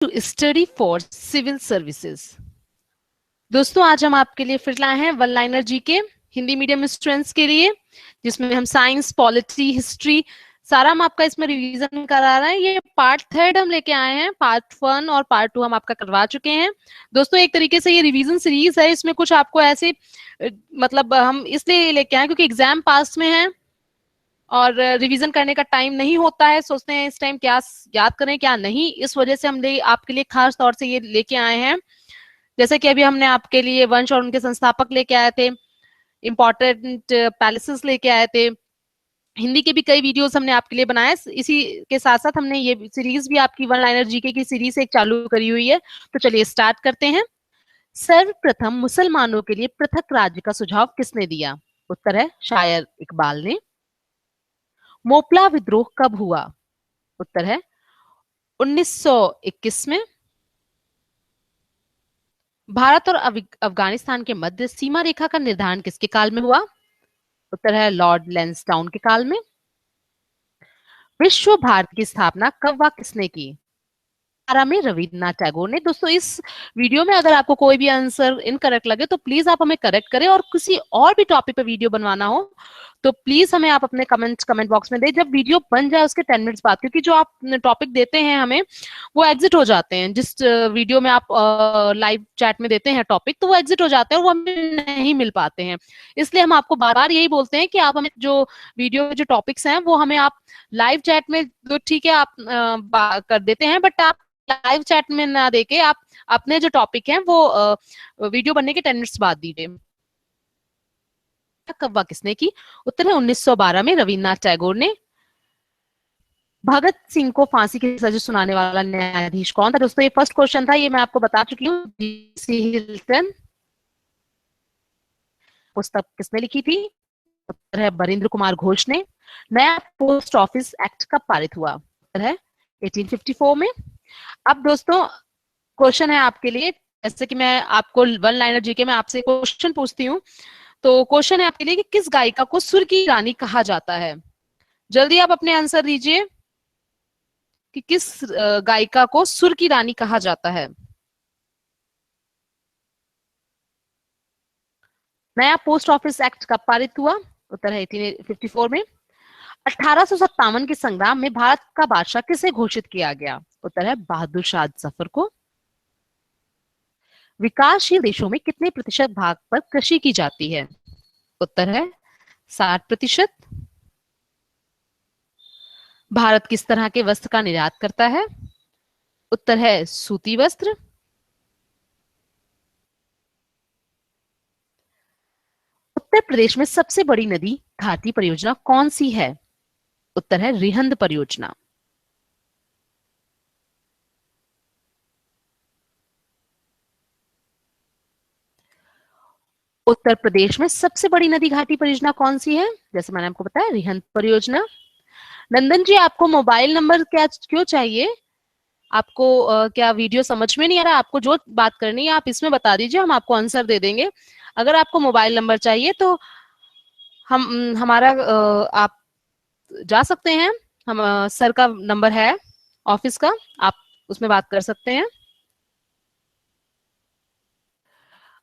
To study for civil services. दोस्तों आज हम आपके लिए फिर लाए हैं one liner GK Hindi medium students के लिए, जिसमें हम साइंस, पॉलिटी, हिस्ट्री सारा हम आपका इसमें रिवीजन करा रहे हैं। ये पार्ट 3 हम लेके आए हैं। पार्ट 1 और पार्ट 2 हम आपका करवा चुके हैं। दोस्तों एक तरीके से ये रिवीजन सीरीज है। इसमें कुछ आपको ऐसे मतलब हम इसलिए लेके आए क्योंकि एग्जाम पास में है और रिवीजन करने का टाइम नहीं होता है। सोचते हैं इस टाइम क्या याद करें क्या नहीं, इस वजह से हम आपके लिए खास तौर से ये लेके आए हैं। जैसे कि अभी हमने आपके लिए वंश और उनके संस्थापक लेके आए थे, इंपॉर्टेंट पैलेसेस लेके आए थे, हिंदी के भी कई वीडियोस हमने आपके लिए बनाए। इसी के साथ साथ हमने ये सीरीज भी आपकी वन लाइनर जीके की सीरीज एक चालू करी हुई है। तो चलिए स्टार्ट करते हैं। सर्वप्रथम मुसलमानों के लिए पृथक राज्य का सुझाव किसने दिया? उत्तर है शायर इकबाल ने। मोपला विद्रोह कब हुआ? उत्तर है 1921 में। भारत और अफगानिस्तान के मध्य सीमा रेखा का निर्धारण किसके काल में हुआ? उत्तर है लॉर्ड लैंसडाउन के काल में। विश्व भारती की स्थापना कब व किसने की? में रविन्द्रनाथ टैगोर ने। दोस्तों इस वीडियो में अगर आपको कोई भी आंसर इनकरेक्ट लगे तो प्लीज आप हमें करेक्ट करें, और किसी और भी टॉपिक पे वीडियो बनवाना हो तो प्लीज हमें आप अपने कमेंट बॉक्स में दें जब वीडियो बन जाए उसके 10 मिनट्स बाद, क्योंकि जो आप टॉपिक देते हैं हमें वो एग्जिट हो जाते हैं। जिस वीडियो में आप लाइव चैट में देते हैं टॉपिक तो वो एग्जिट हो जाते हैं और वो हमें नहीं मिल पाते हैं। इसलिए हम आपको बार बार यही बोलते हैं कि आप हमें जो वीडियो में जो टॉपिक्स हैं वो हमें आप लाइव चैट में तो ठीक है आप कर देते हैं, बट आप लाइव चैट में ना देके आप अपने जो टॉपिक हैं वो वीडियो बनने के 10 मिनट्स बाद दीजिए। कब किसने की? उत्तर है 1912 में रविन्द्रनाथ टैगोर ने। भगत सिंह को फांसी की सजा सुनाने वाला न्यायाधीश कौन था? दोस्तों ये फर्स्ट क्वेश्चन था, ये मैं आपको बता चुकी हूँ। जी.सी. हिल्टन। पुस्तक किसने लिखी थी? उत्तर है बरिंद्र कुमार घोष ने। नया पोस्ट ऑफिस एक्ट कब पारित हुआ? उत्तर है 1854 में। अब दोस्तों क्वेश्चन है आपके लिए, जैसे कि मैं आपको वन लाइनर जीके में आपसे क्वेश्चन पूछती हूँ, तो क्वेश्चन है आपके लिए कि किस गायिका को सुर की रानी कहा जाता है? जल्दी आप अपने आंसर दीजिए कि किस गायिका को सुर की रानी कहा जाता है। नया पोस्ट ऑफिस एक्ट कब पारित हुआ? उत्तर है 1854 में। 1857 के संग्राम में भारत का बादशाह किसे घोषित किया गया? उत्तर है बहादुर शाह जफर को। विकासशील देशों में कितने प्रतिशत भाग पर कृषि की जाती है? उत्तर है 60%। भारत किस तरह के वस्त्र का निर्यात करता है? उत्तर है सूती वस्त्र। उत्तर प्रदेश में सबसे बड़ी नदी घाटी परियोजना कौन सी है? उत्तर है रिहंद परियोजना। उत्तर प्रदेश में सबसे बड़ी नदी घाटी परियोजना कौन सी है? जैसे मैंने आपको बताया रिहंद परियोजना। नंदन जी आपको मोबाइल नंबर क्या क्यों चाहिए? आपको क्या वीडियो समझ में नहीं आ रहा? आपको जो बात करनी है आप इसमें बता दीजिए, हम आपको आंसर दे देंगे। अगर आपको मोबाइल नंबर चाहिए तो हम हमारा आप जा सकते हैं। हम सर का नंबर है ऑफिस का, आप उसमें बात कर सकते हैं।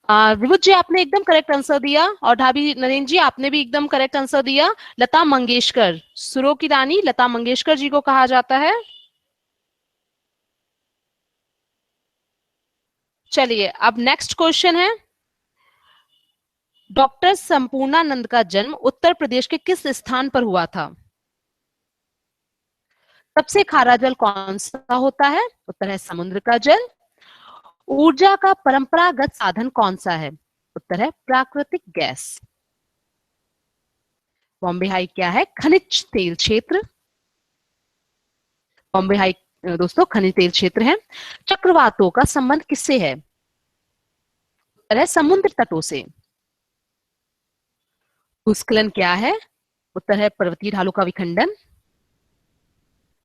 विभुत जी आपने एकदम करेक्ट आंसर दिया, और ढाबी नरेंद्र जी आपने भी एकदम करेक्ट आंसर दिया। लता मंगेशकर, सुरों की रानी लता मंगेशकर जी को कहा जाता है। चलिए अब नेक्स्ट क्वेश्चन है, डॉक्टर संपूर्णानंद का जन्म उत्तर प्रदेश के किस स्थान पर हुआ था? सबसे खारा जल कौन सा होता है? उत्तर है समुद्र का जल। ऊर्जा का परंपरागत साधन कौन सा है? उत्तर है प्राकृतिक गैस। बॉम्बे हाई क्या है? खनिज तेल क्षेत्र। बॉम्बे हाई दोस्तों खनिज तेल क्षेत्र है। चक्रवातों का संबंध किससे है? उत्तर है समुद्र तटों से। भूस्खलन क्या है? उत्तर है पर्वतीय ढालों का विखंडन।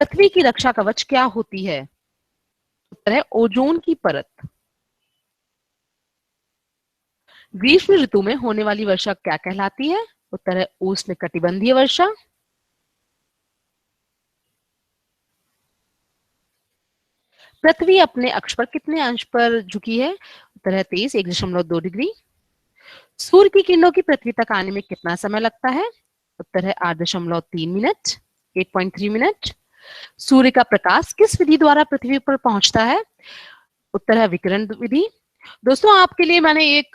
पृथ्वी की रक्षा कवच क्या होती है? उत्तर है ओजोन की परत। ग्रीष्म ऋतु में होने वाली वर्षा क्या कहलाती है? उत्तर है उष्ण कटिबंधीय वर्षा। पृथ्वी अपने अक्ष पर कितने अंश पर झुकी है? उत्तर है 23, 1.2 डिग्री। सूर्य की किरणों की पृथ्वी तक आने में कितना समय लगता है? उत्तर है 8.3 मिनट, 8.3 मिनट। सूर्य का प्रकाश किस विधि द्वारा पृथ्वी पर पहुंचता है? उत्तर है विकिरण विधि। दोस्तों आपके लिए मैंने एक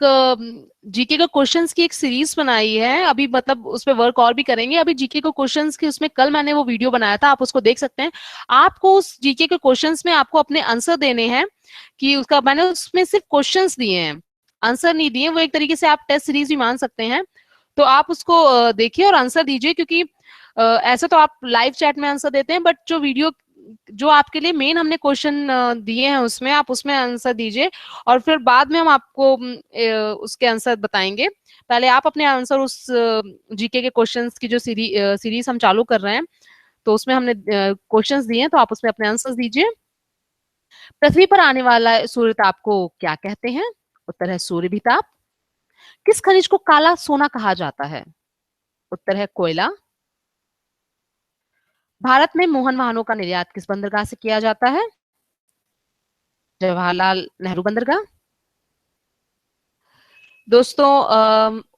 जीके का क्वेश्चंस की एक सीरीज बनाई है, अभी मतलब उस पे वर्क और भी करेंगे। अभी जीके को क्वेश्चंस की उसमें कल मैंने वो वीडियो बनाया था, आप उसको देख सकते हैं। आपको उस जीके के क्वेश्चंस में आपको अपने आंसर देने हैं कि उसका मैंने उसमें सिर्फ क्वेश्चंस दिए हैं, आंसर नहीं दिए। वो एक तरीके से आप टेस्ट सीरीज भी मान सकते हैं। तो आप उसको देखिए और आंसर दीजिए, क्योंकि ऐसे तो आप लाइव चैट में आंसर देते हैं, बट जो वीडियो जो आपके लिए मेन हमने क्वेश्चन दिए हैं उसमें आप उसमें आंसर दीजिए, और फिर बाद में हम आपको उसके आंसर बताएंगे। पहले आप अपने आंसर उस जीके के क्वेश्चंस की जो सीरीज हम चालू कर रहे हैं, तो उसमें हमने क्वेश्चंस दिए हैं, तो आप उसमें अपने आंसर दीजिए। पृथ्वी पर आने वाला सूर्यताप को क्या कहते हैं? उत्तर है सूर्य भिताप। किस खनिज को काला सोना कहा जाता है? उत्तर है कोयला। भारत में मोहन वाहनों का निर्यात किस बंदरगाह से किया जाता है? जवाहरलाल नेहरू बंदरगाह। दोस्तों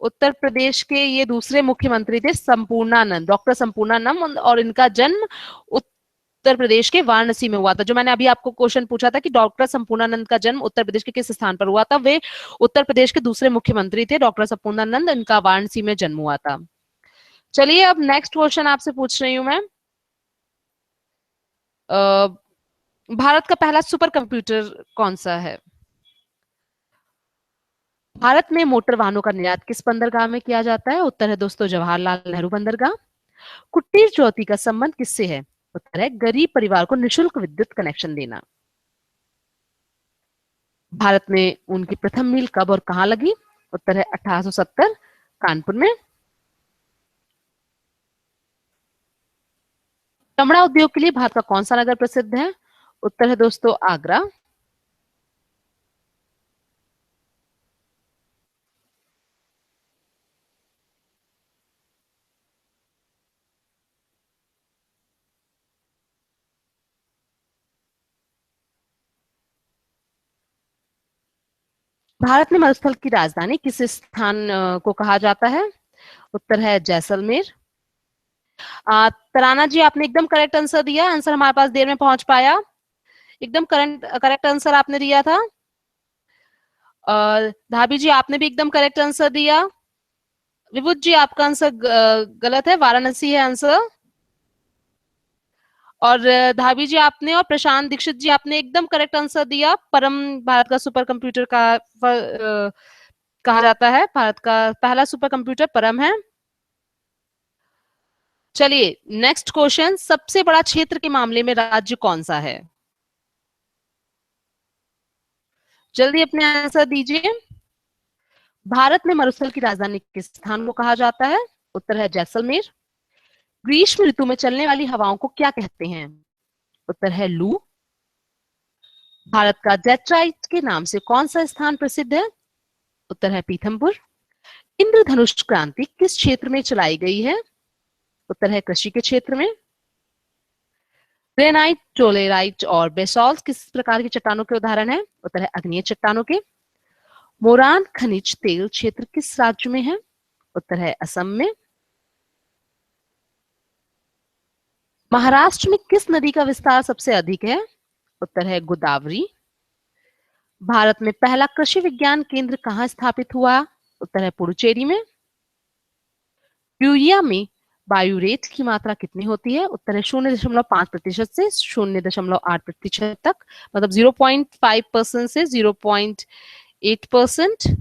उत्तर प्रदेश के ये दूसरे मुख्यमंत्री थे संपूर्णानंद, डॉक्टर संपूर्णानंद, और इनका जन्म उत्तर प्रदेश के वाराणसी में हुआ था। जो मैंने अभी आपको क्वेश्चन पूछा था कि डॉक्टर संपूर्णानंद का जन्म उत्तर प्रदेश के किस स्थान पर हुआ था, वे उत्तर प्रदेश के दूसरे मुख्यमंत्री थे डॉक्टर संपूर्णानंद, इनका वाराणसी में जन्म हुआ था। चलिए अब नेक्स्ट क्वेश्चन आपसे पूछ रही हूं मैं। भारत का पहला सुपर कंप्यूटर कौन सा है? भारत में मोटर वाहनों का निर्यात किस बंदरगाह में किया जाता है? उत्तर है दोस्तों जवाहरलाल नेहरू बंदरगाह। कुटीर ज्योति का संबंध किससे है? उत्तर है गरीब परिवार को निशुल्क विद्युत कनेक्शन देना। भारत में उनकी प्रथम मील कब और कहां लगी? उत्तर है 1870 कानपुर में। चमड़ा उद्योग के लिए भारत का कौन सा नगर प्रसिद्ध है? उत्तर है दोस्तों आगरा। भारत में मरुस्थल की राजधानी किस स्थान को कहा जाता है? उत्तर है जैसलमेर। तराना जी आपने एकदम करेक्ट आंसर दिया, आंसर हमारे पास देर में पहुंच पाया। एकदम करेक्ट आंसर आपने दिया था। धाबी जी आपने भी एकदम करेक्ट आंसर दिया। विभुत जी आपका आंसर गलत है, वाराणसी है आंसर। और धाबी जी आपने और प्रशांत दीक्षित जी आपने एकदम करेक्ट आंसर दिया। परम भारत का सुपर कंप्यूटर का कहा जाता है, भारत का पहला सुपर कंप्यूटर परम है। चलिए नेक्स्ट क्वेश्चन, सबसे बड़ा क्षेत्र के मामले में राज्य कौन सा है? जल्दी अपने आंसर दीजिए। भारत में मरुस्थल की राजधानी किस स्थान को कहा जाता है? उत्तर है जैसलमेर। ग्रीष्म ऋतु में चलने वाली हवाओं को क्या कहते हैं? उत्तर है लू। भारत का डेट्राइट के नाम से कौन सा स्थान प्रसिद्ध है? उत्तर है पीथमपुर। इंद्रधनुष क्रांति किस क्षेत्र में चलाई गई है? उत्तर है कृषि के क्षेत्र में। ग्रेनाइट, टोलेराइट और बेसॉल्ट किस प्रकार की चट्टानों के उदाहरण है? उत्तर है अग्नीय चट्टानों के। मोरान खनिज तेल क्षेत्र किस राज्य में है? उत्तर है असम में। महाराष्ट्र में किस नदी का विस्तार सबसे अधिक है? उत्तर है गोदावरी। भारत में पहला कृषि विज्ञान केंद्र कहाँ स्थापित हुआ? उत्तर है पुडुचेरी में। यूरिया में बायूरेट की मात्रा कितनी होती है? उत्तर है 0.5% से 0.8% तक, मतलब 0.5% से 0.8%।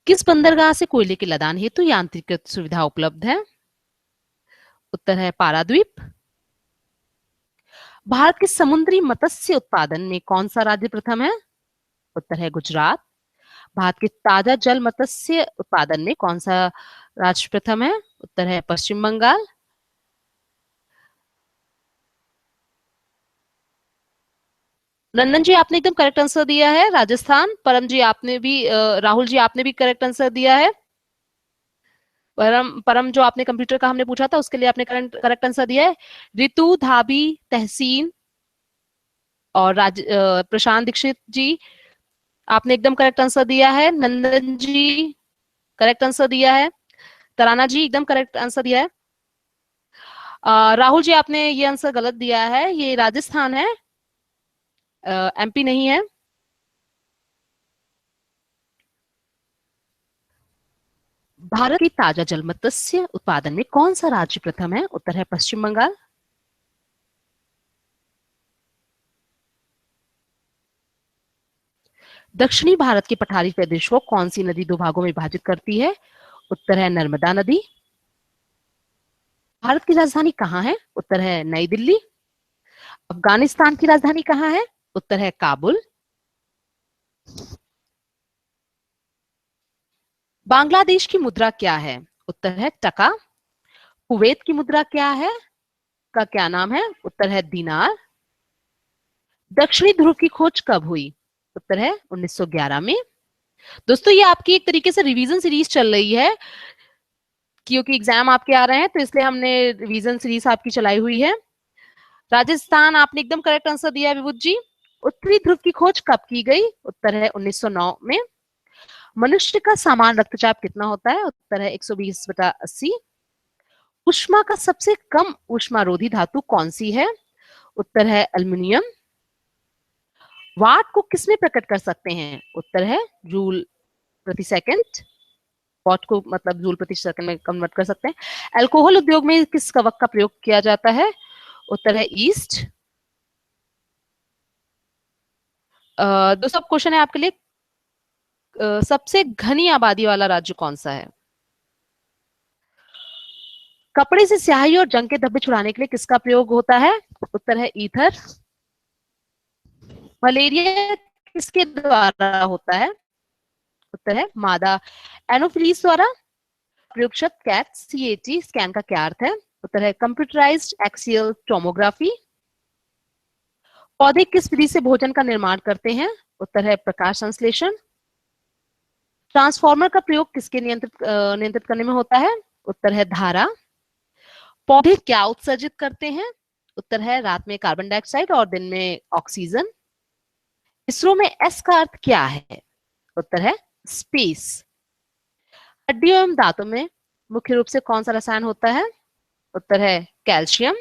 किस बंदरगाह से कोयले की लदान हेतु यांत्रिकृत सुविधा उपलब्ध है? उत्तर है पारादीप। भारत के समुद्री मत्स्य उत्पादन में कौन सा राज्य प्रथम है? उत्तर है गुजरात। भारत के ताजा जल मत्स्य उत्पादन में कौन सा राज्य प्रथम है? उत्तर है पश्चिम बंगाल। नंदन जी आपने एकदम करेक्ट आंसर दिया है, राजस्थान। परम जी आपने भी राहुल जी आपने भी करेक्ट आंसर दिया है। परम परम जो आपने कंप्यूटर का हमने पूछा था उसके लिए आपने करेक्ट आंसर दिया है। ऋतु, धाबी, तहसीन और प्रशांत दीक्षित जी, आपने एकदम करेक्ट आंसर दिया है। नंदन जी करेक्ट आंसर दिया है। तराना जी एकदम करेक्ट आंसर दिया है। राहुल जी आपने ये आंसर गलत दिया है, ये राजस्थान है, एमपी नहीं है। भारत की ताजा जल मत्स्य उत्पादन में कौन सा राज्य प्रथम है? उत्तर है पश्चिम बंगाल। दक्षिणी भारत के पठारी प्रदेश को कौन सी नदी दो भागों में विभाजित करती है? उत्तर है नर्मदा नदी। भारत की राजधानी कहाँ है? उत्तर है नई दिल्ली। अफगानिस्तान की राजधानी कहाँ है? उत्तर है काबुल। बांग्लादेश की मुद्रा क्या है? उत्तर है टका। कुवैत की मुद्रा क्या है, का क्या नाम है? उत्तर है दिनार। दक्षिणी ध्रुव की खोज कब हुई? उत्तर है 1911 में। दोस्तों ये आपकी एक तरीके से रिवीजन सीरीज चल रही है, क्योंकि एग्जाम आपके आ रहे हैं तो इसलिए हमने रिवीजन सीरीज आपकी चलाई हुई है। राजस्थान आपने एकदम करेक्ट आंसर दिया है विभूत जी। उत्तरी ध्रुव की खोज कब की गई? उत्तर है 1909 में। मनुष्य का सामान्य रक्तचाप कितना होता है? उत्तर है 120/80। ऊष्मा का सबसे कम ऊष्मारोधी धातु कौन सी है? उत्तर है एल्युमिनियम। वाट को किसमें प्रकट कर सकते हैं? उत्तर है जूल प्रति सेकंड। वाट को मतलब जूल प्रति सेकंड में कन्वर्ट कर सकते हैं। अल्कोहल उद्योग में किस कवक का प्रयोग किया जाता है? उत्तर है ईस्ट। दोस्तों क्वेश्चन है आपके लिए, सबसे घनी आबादी वाला राज्य कौन सा है? कपड़े से स्याही और जंग के धब्बे छुड़ाने के लिए किसका प्रयोग होता है? उत्तर है ईथर। मलेरिया किसके द्वारा होता है? उत्तर है मादा एनोफिलीज द्वारा। प्रयोग शब्द कैट CAT स्कैन का क्या अर्थ है? उत्तर है कंप्यूटराइज्ड एक्सियल टोमोग्राफी। पौधे किस विधि से भोजन का निर्माण करते हैं? उत्तर है प्रकाश संश्लेषण। ट्रांसफार्मर का प्रयोग किसके नियंत्रित करने में होता है? उत्तर है धारा। पौधे क्या उत्सर्जित करते हैं? उत्तर है रात में कार्बन डाइऑक्साइड और दिन में ऑक्सीजन। इसरो में एस का अर्थ क्या है? उत्तर है स्पेस। हड्डियों एवं दांतों में मुख्य रूप से कौन सा रसायन होता है? उत्तर है कैल्शियम।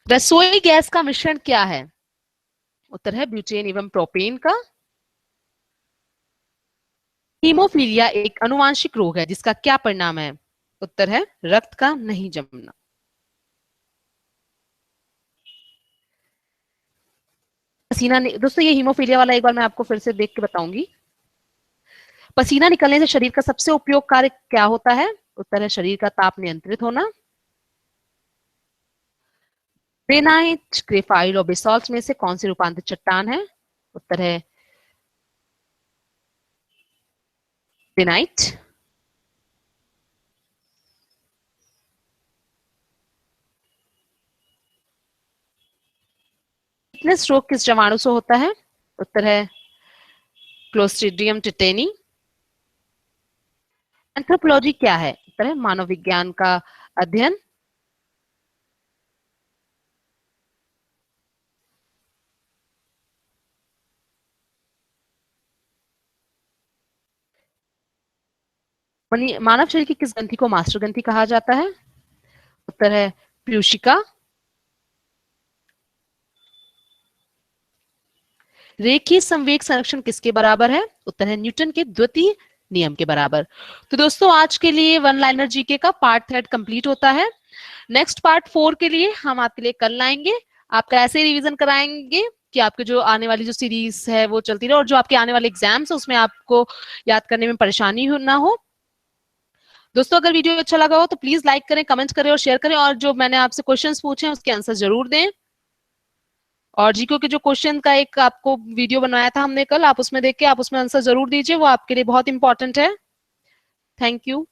रसोई गैस का मिश्रण क्या है? उत्तर है ब्यूटेन एवं प्रोपेन का। हीमोफीलिया एक अनुवांशिक रोग है जिसका क्या परिणाम है? उत्तर है रक्त का नहीं जमना। पसीना दोस्तों ये हीमोफीलिया वाला एक बार मैं आपको फिर से देख के बताऊंगी। पसीना निकलने से शरीर का सबसे उपयोग कार्य क्या होता है? उत्तर है शरीर का ताप नियंत्रित होना। ग्रेनाइट, ग्रेफाइट और बेसाल्ट में से कौन सी रूपांतरित चट्टान है? उत्तर है ग्रेनाइट। वीकनेस रोग किस जीवाणु से होता है? उत्तर है क्लोस्ट्रीडियम टिटेनी। एंथ्रोपोलॉजी क्या है? उत्तर है मानव विज्ञान का अध्ययन। मानव शरीर की किस ग्रंथि को मास्टर ग्रंथि कहा जाता है? उत्तर है प्यूशिका। रेखीय संवेग संरक्षण किसके बराबर है? उत्तर है न्यूटन के द्वितीय नियम के बराबर। तो दोस्तों आज के लिए वन लाइनर जीके का पार्ट 3 कंप्लीट होता है। नेक्स्ट पार्ट 4 के लिए हम आपके लिए कल लाएंगे। आपका ऐसे रिवीजन कराएंगे कि आपके जो आने वाली जो सीरीज है वो चलती रहे और जो आपके आने वाले एग्जाम्स है उसमें आपको याद करने में परेशानी ना हो। दोस्तों अगर वीडियो अच्छा लगा हो तो प्लीज लाइक करें, कमेंट करें और शेयर करें, और जो मैंने आपसे क्वेश्चंस पूछे हैं उसके आंसर जरूर दें। और जीके के जो क्वेश्चन का एक आपको वीडियो बनाया था हमने कल, आप उसमें देख के आप उसमें आंसर जरूर दीजिए, वो आपके लिए बहुत इंपॉर्टेंट है। Thank you.